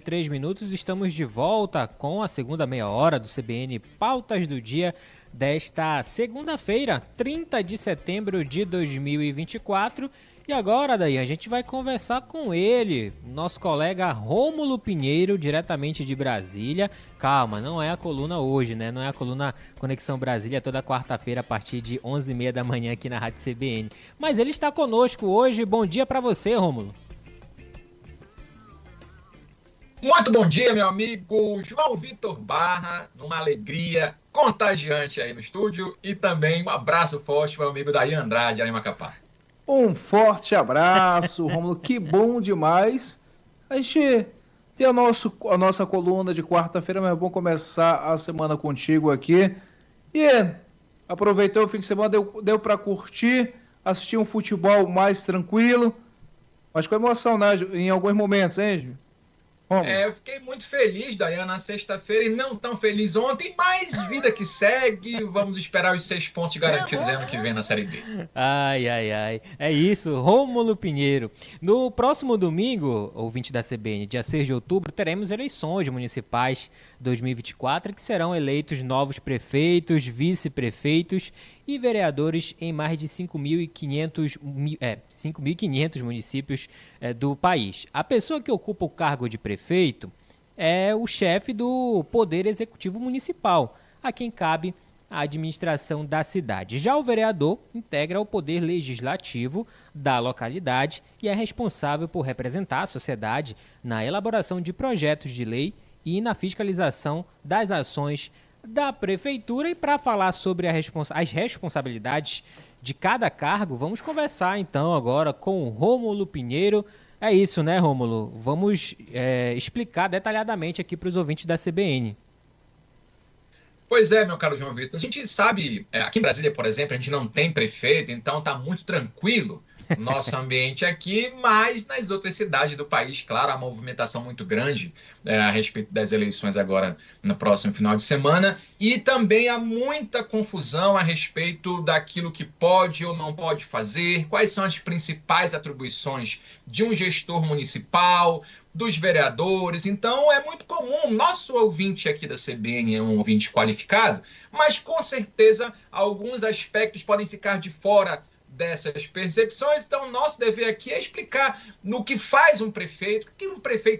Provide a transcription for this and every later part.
3 minutos, estamos de volta com a segunda meia hora do CBN Pautas do Dia desta segunda-feira, 30 de setembro de 2024. E agora, daí, a gente vai conversar com ele, nosso colega Rômulo Pinheiro, diretamente de Brasília. Calma, não é a coluna hoje, né? Não é a coluna Conexão Brasília toda quarta-feira a partir de 11h30 da manhã aqui na Rádio CBN. Mas ele está conosco hoje. Bom dia para você, Rômulo. Muito bom dia, meu amigo João Vitor Barra, uma alegria contagiante aí no estúdio e também um abraço forte para o amigo Daí Andrade, aí em Macapá. Um forte abraço, Rômulo, que bom demais a gente ter a nossa coluna de quarta-feira, mas é bom começar a semana contigo aqui. E aproveitou o fim de semana, deu para curtir, assistir um futebol mais tranquilo, mas com emoção, né, em alguns momentos, hein, eu fiquei muito feliz, Dayana, na sexta-feira e não tão feliz ontem, mas vida que segue, vamos esperar os 6 pontos garantidos ano que vem na Série B. Ai. É isso, Rômulo Pinheiro. No próximo domingo, ouvinte da CBN, dia 6 de outubro, teremos eleições municipais 2024, que serão eleitos novos prefeitos, vice-prefeitos e vereadores em mais de 5.500 municípios do país. A pessoa que ocupa o cargo de prefeito é o chefe do Poder Executivo Municipal, a quem cabe a administração da cidade. Já o vereador integra o Poder Legislativo da localidade e é responsável por representar a sociedade na elaboração de projetos de lei e na fiscalização das ações da prefeitura. E para falar sobre as responsabilidades de cada cargo, vamos conversar então agora com o Rômulo Pinheiro. É isso, né, Rômulo? Vamos explicar detalhadamente aqui para os ouvintes da CBN. Pois é, meu caro João Vitor. A gente sabe, aqui em Brasília, por exemplo, a gente não tem prefeito, então está muito tranquilo nosso ambiente aqui, mas nas outras cidades do país, claro, há uma movimentação muito grande a respeito das eleições agora no próximo final de semana, e também há muita confusão a respeito daquilo que pode ou não pode fazer, quais são as principais atribuições de um gestor municipal, dos vereadores. Então é muito comum, nosso ouvinte aqui da CBN é um ouvinte qualificado, mas com certeza alguns aspectos podem ficar de fora dessas percepções. Então nosso dever aqui é explicar no que faz um prefeito,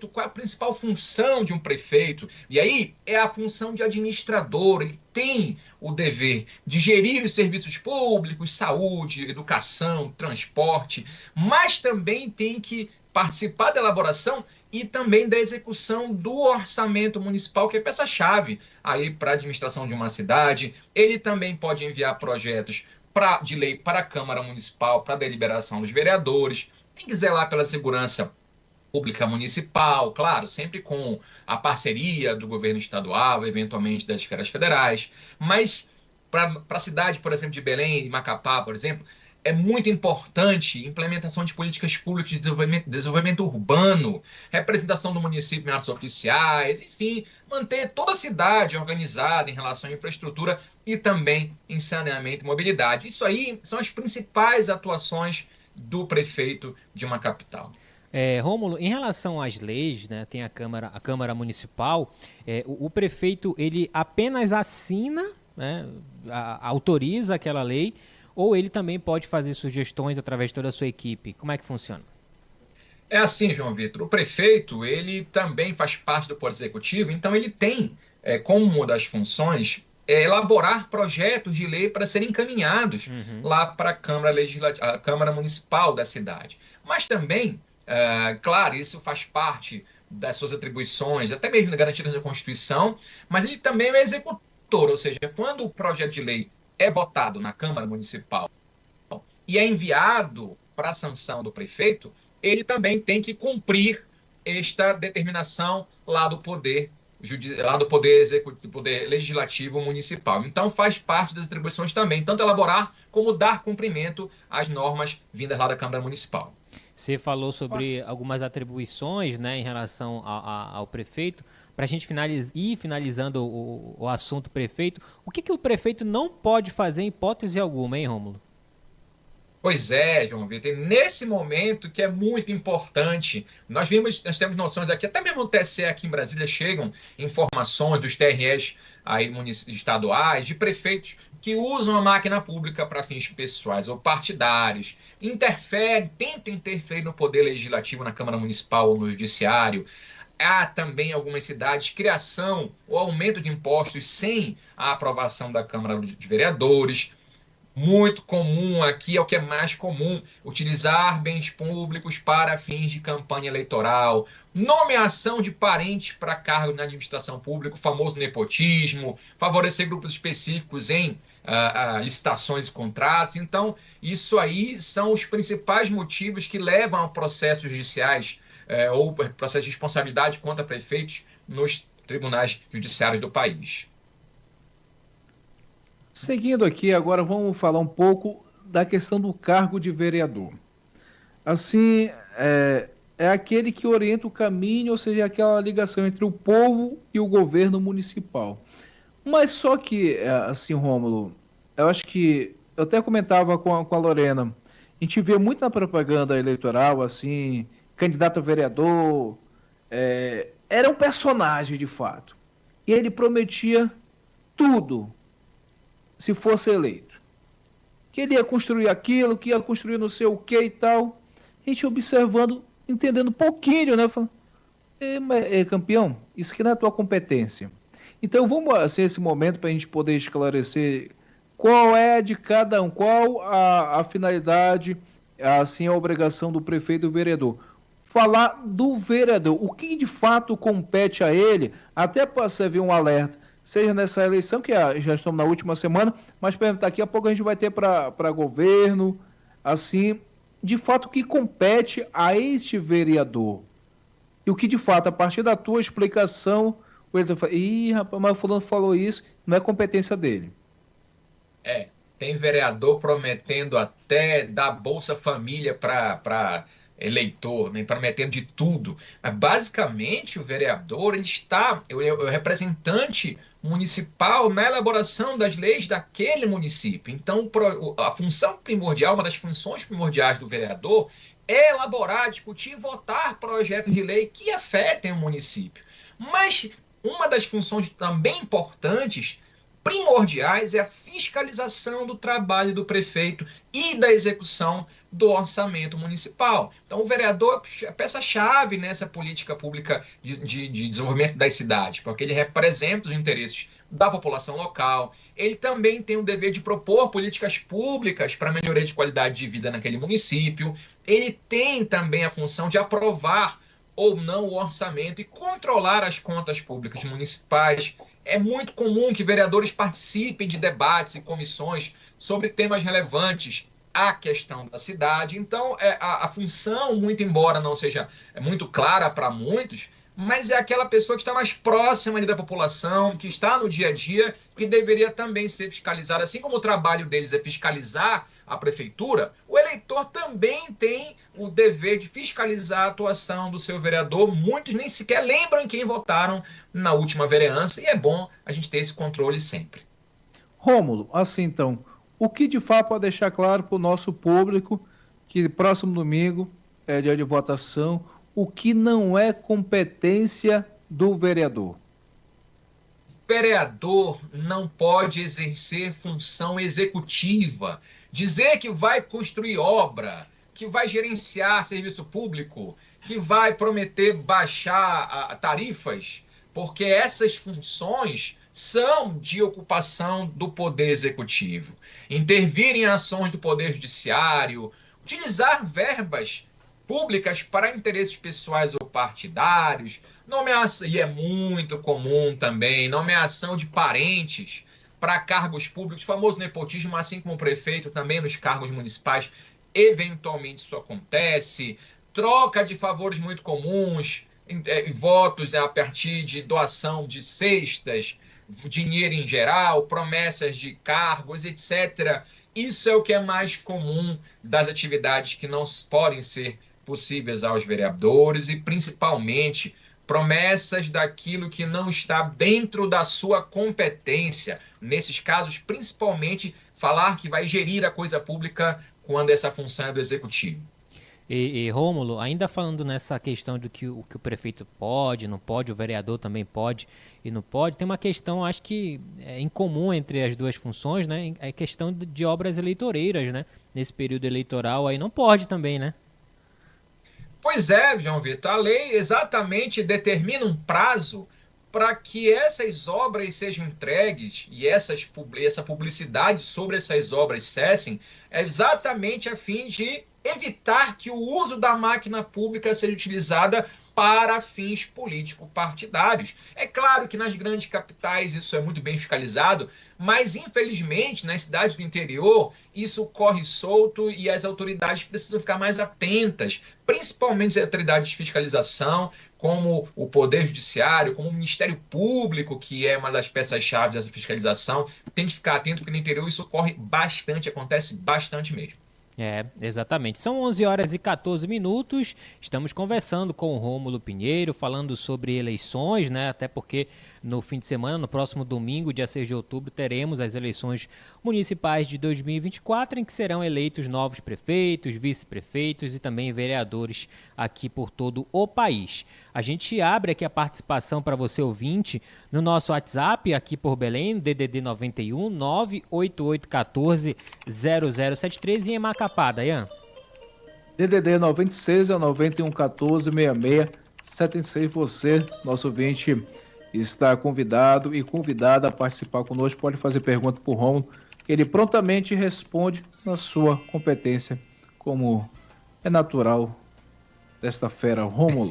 qual é a principal função de um prefeito. E aí é a função de administrador. Ele tem o dever de gerir os serviços públicos, saúde, educação, transporte, mas também tem que participar da elaboração e também da execução do orçamento municipal, que é peça-chave aí para a administração de uma cidade. Ele também pode enviar projetos de lei para a Câmara Municipal, para a deliberação dos vereadores. Tem que zelar pela segurança pública municipal, claro, sempre com a parceria do governo estadual, eventualmente das esferas federais. Mas para a cidade, por exemplo, de Belém e Macapá, por exemplo, é muito importante a implementação de políticas públicas de desenvolvimento urbano, representação do município em atos oficiais, enfim, manter toda a cidade organizada em relação à infraestrutura e também em saneamento e mobilidade. Isso aí são as principais atuações do prefeito de uma capital. Rômulo, em relação às leis, né, tem a Câmara Municipal, o prefeito ele apenas assina, né, autoriza aquela lei, ou ele também pode fazer sugestões através de toda a sua equipe? Como é que funciona? É assim, João Vitor. O prefeito, ele também faz parte do Poder Executivo, então ele tem como uma das funções elaborar projetos de lei para serem encaminhados lá para a Câmara Municipal da cidade. Mas também, claro, isso faz parte das suas atribuições, até mesmo garantidas na Constituição, mas ele também é o executor, ou seja, quando o projeto de lei é votado na Câmara Municipal e é enviado para a sanção do prefeito, ele também tem que cumprir esta determinação lá do Poder Executivo, Poder Legislativo Municipal. Então faz parte das atribuições também, tanto elaborar como dar cumprimento às normas vindas lá da Câmara Municipal. Você falou sobre algumas atribuições, né, em relação ao prefeito. Para a gente ir finalizando o assunto prefeito, o que o prefeito não pode fazer em hipótese alguma, hein, Rômulo? Pois é, João Vitor, e nesse momento que é muito importante, nós temos noções aqui, até mesmo no TSE aqui em Brasília chegam informações dos TREs aí estaduais, de prefeitos que usam a máquina pública para fins pessoais ou partidários, tentam interferir no poder legislativo na Câmara Municipal ou no Judiciário. Há também algumas cidades criação ou aumento de impostos sem a aprovação da Câmara de Vereadores. Muito comum aqui, é o que é mais comum, utilizar bens públicos para fins de campanha eleitoral, nomeação de parentes para cargo na administração pública, o famoso nepotismo, favorecer grupos específicos em licitações e contratos. Então, isso aí são os principais motivos que levam a processos judiciais ou processos de responsabilidade contra prefeitos nos tribunais judiciários do país. Seguindo aqui, agora vamos falar um pouco da questão do cargo de vereador. Assim, é aquele que orienta o caminho, ou seja, aquela ligação entre o povo e o governo municipal. Mas só que, assim, Rômulo, eu acho que, eu até comentava com a Lorena, a gente vê muito na propaganda eleitoral, assim, candidato a vereador, era um personagem de fato. E ele prometia tudo, se fosse eleito. Que ele ia construir aquilo, que ia construir não sei o que e tal. A gente observando, entendendo um pouquinho, né? Falando, campeão, isso aqui não é a tua competência. Então vamos assim, esse momento para a gente poder esclarecer qual é de cada um, qual a finalidade, assim, a obrigação do prefeito e do vereador. Falar do vereador, o que de fato compete a ele, até para servir um alerta, seja nessa eleição, que já estamos na última semana, mas daqui a pouco a gente vai ter para governo, assim, de fato o que compete a este vereador. E o que de fato, a partir da tua explicação, o vereador fala, rapaz, mas o fulano falou isso, não é competência dele. Tem vereador prometendo até dar Bolsa Família para eleitor, né, prometendo de tudo. Mas basicamente o vereador ele está, é o representante municipal na elaboração das leis daquele município. Então, a função primordial, uma das funções primordiais do vereador é elaborar, discutir e votar projetos de lei que afetem o município. Mas uma das funções também importantes, primordiais, é a fiscalização do trabalho do prefeito e da execução do orçamento municipal. Então, o vereador é peça-chave nessa política pública de desenvolvimento das cidades, porque ele representa os interesses da população local. Ele também tem o dever de propor políticas públicas para melhoria de qualidade de vida naquele município. Ele tem também a função de aprovar ou não o orçamento e controlar as contas públicas municipais. É muito comum que vereadores participem de debates e comissões sobre temas relevantes à questão da cidade. Então, a função, muito embora não seja muito clara para muitos, mas é aquela pessoa que está mais próxima da população, que está no dia a dia, que deveria também ser fiscalizada. Assim como o trabalho deles é fiscalizar a prefeitura, o eleitor também tem o dever de fiscalizar a atuação do seu vereador. Muitos nem sequer lembram em quem votaram na última vereança, e é bom a gente ter esse controle sempre. Rômulo, assim então, o que de fato pode deixar claro para o nosso público que próximo domingo é dia de votação, o que não é competência do vereador? Vereador não pode exercer função executiva, dizer que vai construir obra, que vai gerenciar serviço público, que vai prometer baixar tarifas, porque essas funções são de ocupação do poder executivo. Intervir em ações do poder judiciário, utilizar verbas públicas para interesses pessoais ou partidários, nomeação, e é muito comum também, nomeação de parentes para cargos públicos, famoso nepotismo, assim como o prefeito também nos cargos municipais, eventualmente isso acontece, troca de favores muito comuns, votos a partir de doação de cestas, dinheiro em geral, promessas de cargos, etc. Isso é o que é mais comum das atividades que não podem ser possíveis aos vereadores e, principalmente, promessas daquilo que não está dentro da sua competência. Nesses casos, principalmente, falar que vai gerir a coisa pública quando essa função é do executivo. E Rômulo, ainda falando nessa questão do que o prefeito pode, não pode, o vereador também pode e não pode, tem uma questão, acho que é incomum entre as duas funções, né? É questão de obras eleitoreiras, né? Nesse período eleitoral aí não pode também, né? Pois é, João Vitor, a lei exatamente determina um prazo para que essas obras sejam entregues e essa publicidade sobre essas obras cessem, é exatamente a fim de evitar que o uso da máquina pública seja utilizada para fins político-partidários. É claro que nas grandes capitais isso é muito bem fiscalizado, mas infelizmente nas cidades do interior isso corre solto e as autoridades precisam ficar mais atentas, principalmente as autoridades de fiscalização, como o Poder Judiciário, como o Ministério Público, que é uma das peças-chave dessa fiscalização, tem que ficar atento porque no interior isso ocorre bastante, acontece bastante mesmo. É, exatamente. São 11 horas e 14 minutos. Estamos conversando com o Rômulo Pinheiro, falando sobre eleições, né? Até porque no fim de semana, no próximo domingo, dia 6 de outubro, teremos as eleições municipais de 2024, em que serão eleitos novos prefeitos, vice-prefeitos e também vereadores aqui por todo o país. A gente abre aqui a participação para você ouvinte no nosso WhatsApp, aqui por Belém, DDD 91 98814 0073 e em Macapá, Dayan. DDD 96 é 9114 6676. Você, nosso ouvinte, está convidado e convidada a participar conosco. Pode fazer pergunta para o Rômulo, que ele prontamente responde na sua competência, como é natural desta fera, Rômulo.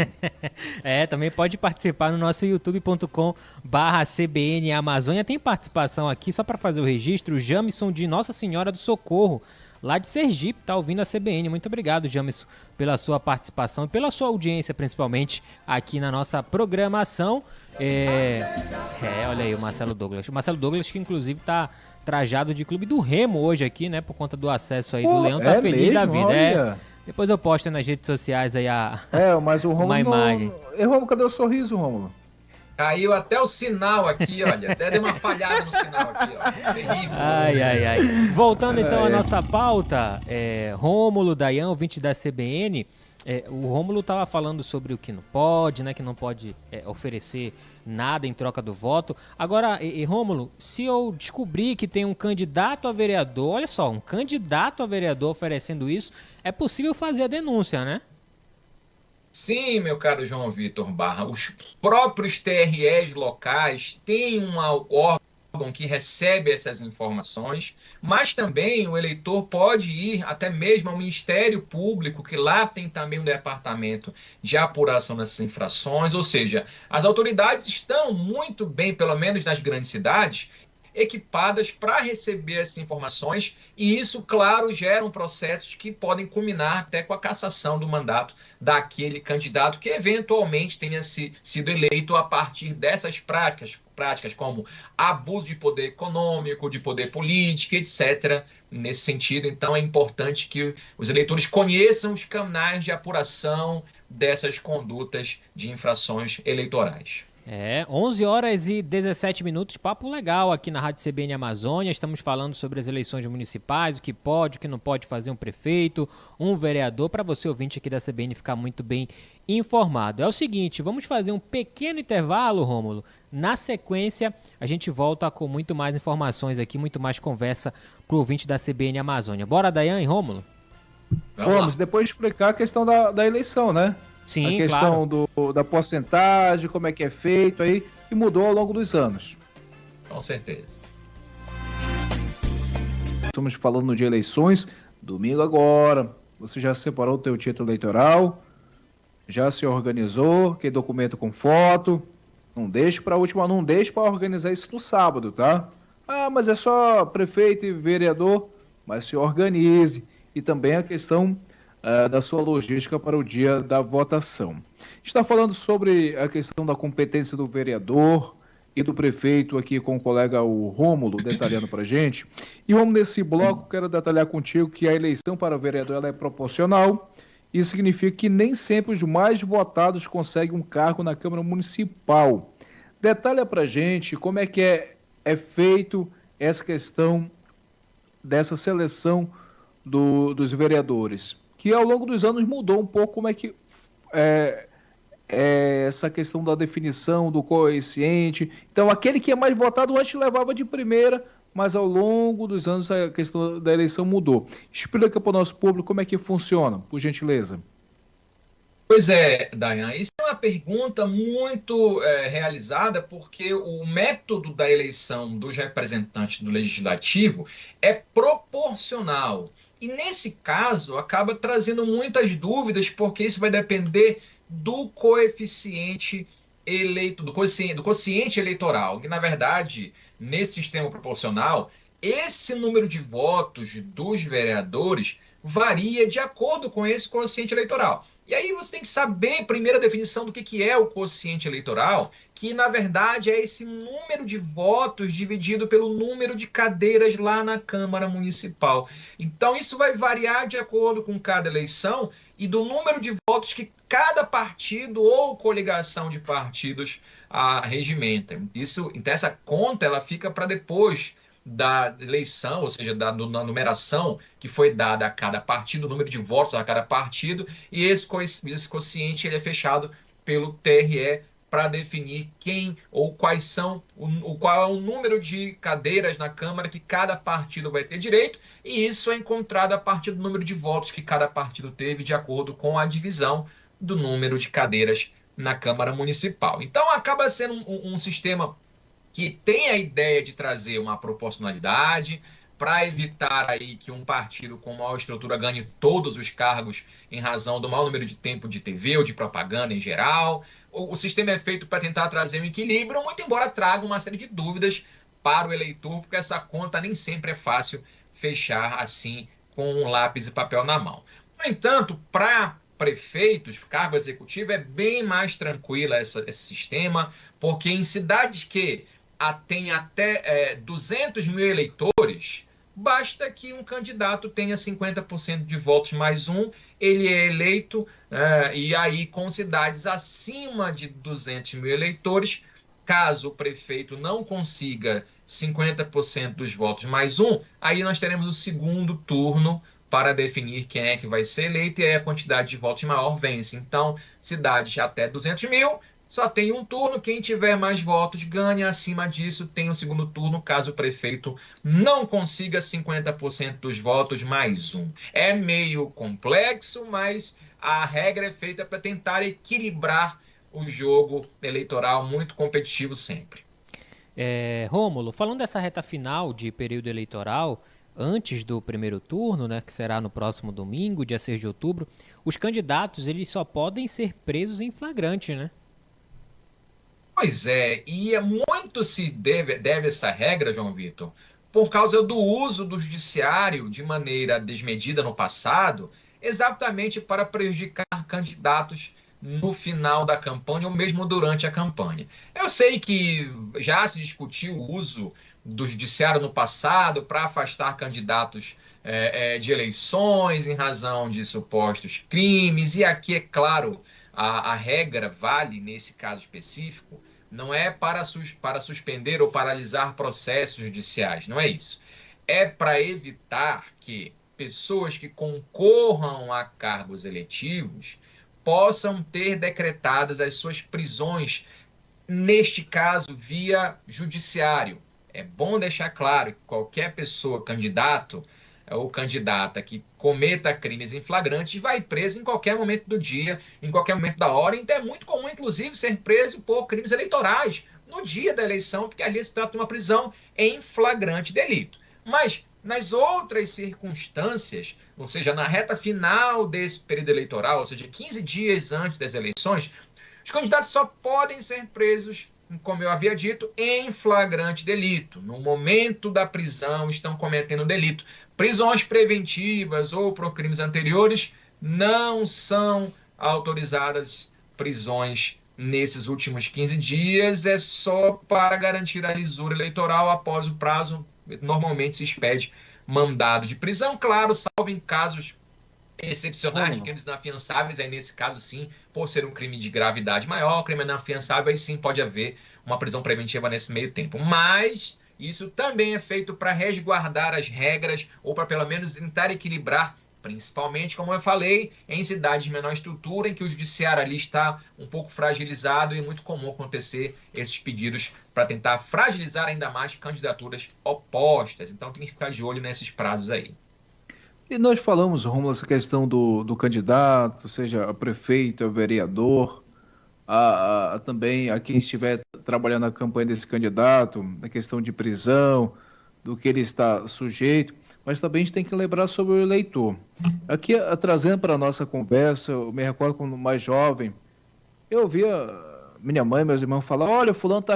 Também pode participar no nosso youtube.com/CBN Amazônia. Tem participação aqui, só para fazer o registro, o Jamison de Nossa Senhora do Socorro, lá de Sergipe, tá ouvindo a CBN. Muito obrigado, Jamison, pela sua participação e pela sua audiência, principalmente aqui na nossa programação. Olha aí o Marcelo Douglas. O Marcelo Douglas, que inclusive tá trajado de clube do Remo hoje aqui, né, por conta do acesso aí do Leão, tá feliz mesmo? da vida. Depois eu posto nas redes sociais aí mas o Rômulo uma imagem. Rômulo, cadê o sorriso, Rômulo? Caiu até o sinal aqui, olha. Até deu uma falhada no sinal aqui, ó. Terrível. Ai. Voltando então à nossa pauta, Rômulo, Dayan, ouvinte da CBN, o Rômulo estava falando sobre o que não pode, né? Que não pode oferecer nada em troca do voto. Agora, Rômulo, se eu descobrir que tem um candidato a vereador, olha só, um candidato a vereador oferecendo isso, é possível fazer a denúncia, né? Sim, meu caro João Vitor Barra, os próprios TREs locais têm um órgão que recebe essas informações, mas também o eleitor pode ir até mesmo ao Ministério Público, que lá tem também um departamento de apuração dessas infrações, ou seja, as autoridades estão muito bem, pelo menos nas grandes cidades, equipadas para receber essas informações e isso, claro, geram processos que podem culminar até com a cassação do mandato daquele candidato que eventualmente tenha sido eleito a partir dessas práticas como abuso de poder econômico, de poder político, etc. Nesse sentido, então, é importante que os eleitores conheçam os canais de apuração dessas condutas de infrações eleitorais. 11 horas e 17 minutos, papo legal aqui na Rádio CBN Amazônia. Estamos falando sobre as eleições municipais, o que pode, o que não pode fazer um prefeito, um vereador, para você ouvinte aqui da CBN ficar muito bem informado. É o seguinte, vamos fazer um pequeno intervalo, Rômulo. Na sequência, a gente volta com muito mais informações aqui, muito mais conversa para o ouvinte da CBN Amazônia. Bora, Dayan e Rômulo? Vamos depois explicar a questão da eleição, né? Sim, a questão claro. da porcentagem, como é que é feito aí, que mudou ao longo dos anos. Com certeza. Estamos falando de eleições, domingo agora, você já separou o teu título eleitoral, já se organizou, aquele documento com foto, não deixe para a última, não deixe para organizar isso no sábado, tá? Mas é só prefeito e vereador, mas se organize. E também a questão da sua logística para o dia da votação. Está falando sobre a questão da competência do vereador e do prefeito aqui com o colega o Rômulo, detalhando para a gente. E Rômulo, nesse bloco, quero detalhar contigo que a eleição para vereador ela é proporcional. Isso significa que nem sempre os mais votados conseguem um cargo na Câmara Municipal. Detalha para a gente como é que é feito essa questão dessa seleção dos vereadores, que ao longo dos anos mudou um pouco como é que é, essa questão da definição do coeficiente. Então, aquele que é mais votado antes levava de primeira, mas ao longo dos anos a questão da eleição mudou. Explica para o nosso público como é que funciona, por gentileza. Pois é, Dayan, isso é uma pergunta muito realizada, porque o método da eleição dos representantes do Legislativo é proporcional. E nesse caso, acaba trazendo muitas dúvidas, porque isso vai depender do coeficiente do quociente eleitoral, que na verdade, nesse sistema proporcional, esse número de votos dos vereadores varia de acordo com esse quociente eleitoral. E aí você tem que saber, primeiro, a definição do que é o quociente eleitoral, que na verdade é esse número de votos dividido pelo número de cadeiras lá na Câmara Municipal. Então isso vai variar de acordo com cada eleição e do número de votos que cada partido ou coligação de partidos regimenta. Então essa conta ela fica para depois da eleição, ou seja, da numeração que foi dada a cada partido, o número de votos a cada partido, e esse quociente ele é fechado pelo TRE para definir quem ou quais são, qual é o número de cadeiras na Câmara que cada partido vai ter direito, e isso é encontrado a partir do número de votos que cada partido teve de acordo com a divisão do número de cadeiras na Câmara Municipal. Então acaba sendo um sistema que tem a ideia de trazer uma proporcionalidade para evitar aí que um partido com maior estrutura ganhe todos os cargos em razão do maior número de tempo de TV ou de propaganda em geral. O sistema é feito para tentar trazer um equilíbrio, muito embora traga uma série de dúvidas para o eleitor, porque essa conta nem sempre é fácil fechar assim com um lápis e papel na mão. No entanto, para prefeitos, cargo executivo, é bem mais tranquilo esse sistema, porque em cidades que tem até 200 mil eleitores, basta que um candidato tenha 50% de votos mais um, ele é eleito, e aí com cidades acima de 200 mil eleitores, caso o prefeito não consiga 50% dos votos mais um, aí nós teremos o segundo turno para definir quem é que vai ser eleito, e aí a quantidade de votos maior vence. Então, cidades até 200 mil, só tem um turno, quem tiver mais votos ganha, acima disso tem o segundo turno, caso o prefeito não consiga 50% dos votos mais um. É meio complexo, mas a regra é feita para tentar equilibrar o jogo eleitoral muito competitivo sempre. Rômulo, falando dessa reta final de período eleitoral, antes do primeiro turno, né, que será no próximo domingo, dia 6 de outubro, os candidatos eles só podem ser presos em flagrante, né? Pois é, e muito se deve essa regra, João Vitor, por causa do uso do judiciário de maneira desmedida no passado, exatamente para prejudicar candidatos no final da campanha ou mesmo durante a campanha. Eu sei que já se discutiu o uso do judiciário no passado para afastar candidatos de eleições em razão de supostos crimes, e aqui, é claro, a regra vale nesse caso específico, não é para suspender ou paralisar processos judiciais, não é isso. É para evitar que pessoas que concorram a cargos eletivos possam ter decretadas as suas prisões, neste caso, via judiciário. É bom deixar claro que qualquer pessoa, candidato ou candidata que cometa crimes em flagrantes vai preso em qualquer momento do dia, em qualquer momento da hora. Então é muito comum, inclusive, ser preso por crimes eleitorais no dia da eleição, porque ali se trata de uma prisão em flagrante delito. Mas nas outras circunstâncias, ou seja, na reta final desse período eleitoral, ou seja, 15 dias antes das eleições, os candidatos só podem ser presos, como eu havia dito, em flagrante delito. No momento da prisão estão cometendo delito. Prisões preventivas ou por crimes anteriores não são autorizadas prisões nesses últimos 15 dias, é só para garantir a lisura eleitoral. Após o prazo, normalmente se expede mandado de prisão, claro, salvo em casos excepcionais de crimes inafiançáveis, aí nesse caso sim, por ser um crime de gravidade maior, crime inafiançável, aí sim pode haver uma prisão preventiva nesse meio tempo. Mas Isso também é feito para resguardar as regras ou para pelo menos tentar equilibrar, principalmente, como eu falei, em cidades de menor estrutura, em que o judiciário ali está um pouco fragilizado e é muito comum acontecer esses pedidos para tentar fragilizar ainda mais candidaturas opostas. Então tem que ficar de olho nesses prazos aí. E nós falamos, Romulo, essa questão do candidato, seja a prefeito, a vereador, também a quem estiver trabalhando na campanha desse candidato, na questão de prisão, do que ele está sujeito, mas também a gente tem que lembrar sobre o eleitor. Aqui, trazendo para a nossa conversa, eu me recordo quando mais jovem, eu ouvia minha mãe, meus irmãos falar, olha, fulano tá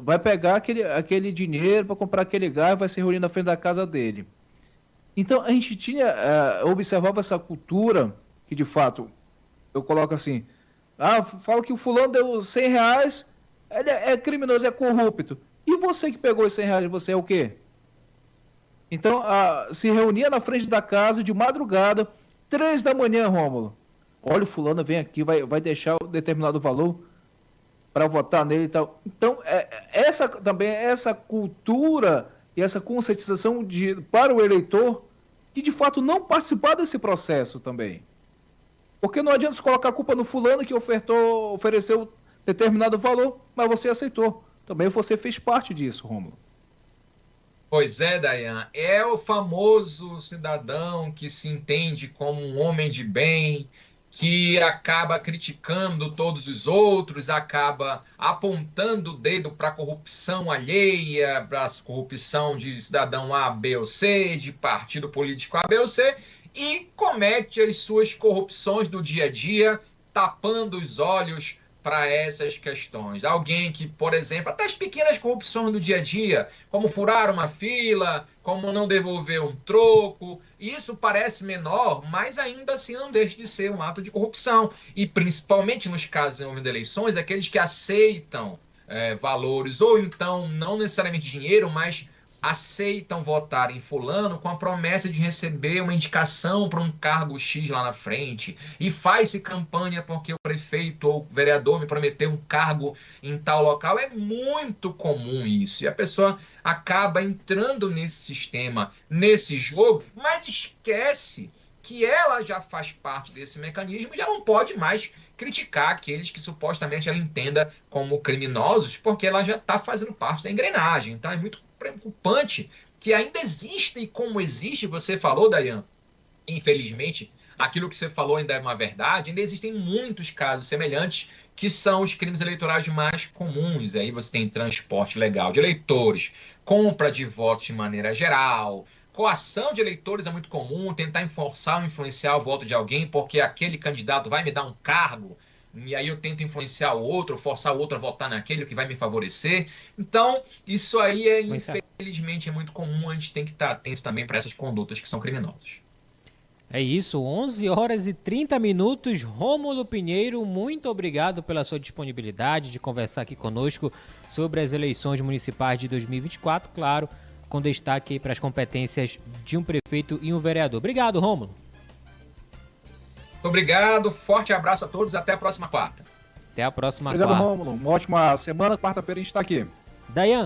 vai pegar aquele dinheiro para comprar aquele gás, vai se reunir na frente da casa dele. Então, a gente observava essa cultura, que de fato, eu coloco assim, fala que o fulano deu R$100, ele é criminoso, é corrupto. E você que pegou esses R$100, você é o quê? Então, se reunia na frente da casa de madrugada, 3 da manhã, Rômulo. Olha, o fulano vem aqui, vai deixar um determinado valor para votar nele e tal. Então, essa cultura e essa conscientização para o eleitor que, de fato, não participar desse processo também. Porque não adianta você colocar a culpa no fulano que ofereceu determinado valor, mas você aceitou. Também você fez parte disso, Rômulo. Pois é, Dayan. É o famoso cidadão que se entende como um homem de bem, que acaba criticando todos os outros, acaba apontando o dedo para a corrupção alheia, para a corrupção de cidadão A, B ou C, de partido político A, B ou C, e comete as suas corrupções do dia a dia, tapando os olhos para essas questões. Alguém que, por exemplo, até as pequenas corrupções do dia a dia, como furar uma fila, como não devolver um troco, isso parece menor, mas ainda assim não deixa de ser um ato de corrupção. E principalmente nos casos envolvendo eleições, aqueles que aceitam valores, ou então não necessariamente dinheiro, mas aceitam votar em fulano com a promessa de receber uma indicação para um cargo X lá na frente, e faz-se campanha porque o prefeito ou o vereador me prometeu um cargo em tal local. É muito comum isso, e a pessoa acaba entrando nesse sistema, nesse jogo, mas esquece que ela já faz parte desse mecanismo e já não pode mais criticar aqueles que supostamente ela entenda como criminosos, porque ela já está fazendo parte da engrenagem. Então é muito preocupante que ainda existe, e como existe, você falou, Dayan, infelizmente, aquilo que você falou ainda é uma verdade, ainda existem muitos casos semelhantes que são os crimes eleitorais mais comuns. Aí você tem transporte ilegal de eleitores, compra de votos de maneira geral, coação de eleitores é muito comum, tentar forçar ou influenciar o voto de alguém porque aquele candidato vai me dar um cargo, e aí eu tento influenciar o outro, forçar o outro a votar naquele que vai me favorecer. Então, isso aí, infelizmente, é muito comum. A gente tem que estar atento também para essas condutas que são criminosas. É isso, 11h30. Rômulo Pinheiro, muito obrigado pela sua disponibilidade de conversar aqui conosco sobre as eleições municipais de 2024, claro, com destaque para as competências de um prefeito e um vereador. Obrigado, Rômulo. Obrigado, forte abraço a todos, até a próxima quarta. Até a próxima quarta. Obrigado, Rômulo. Uma ótima semana, quarta-feira a gente está aqui. Dayan.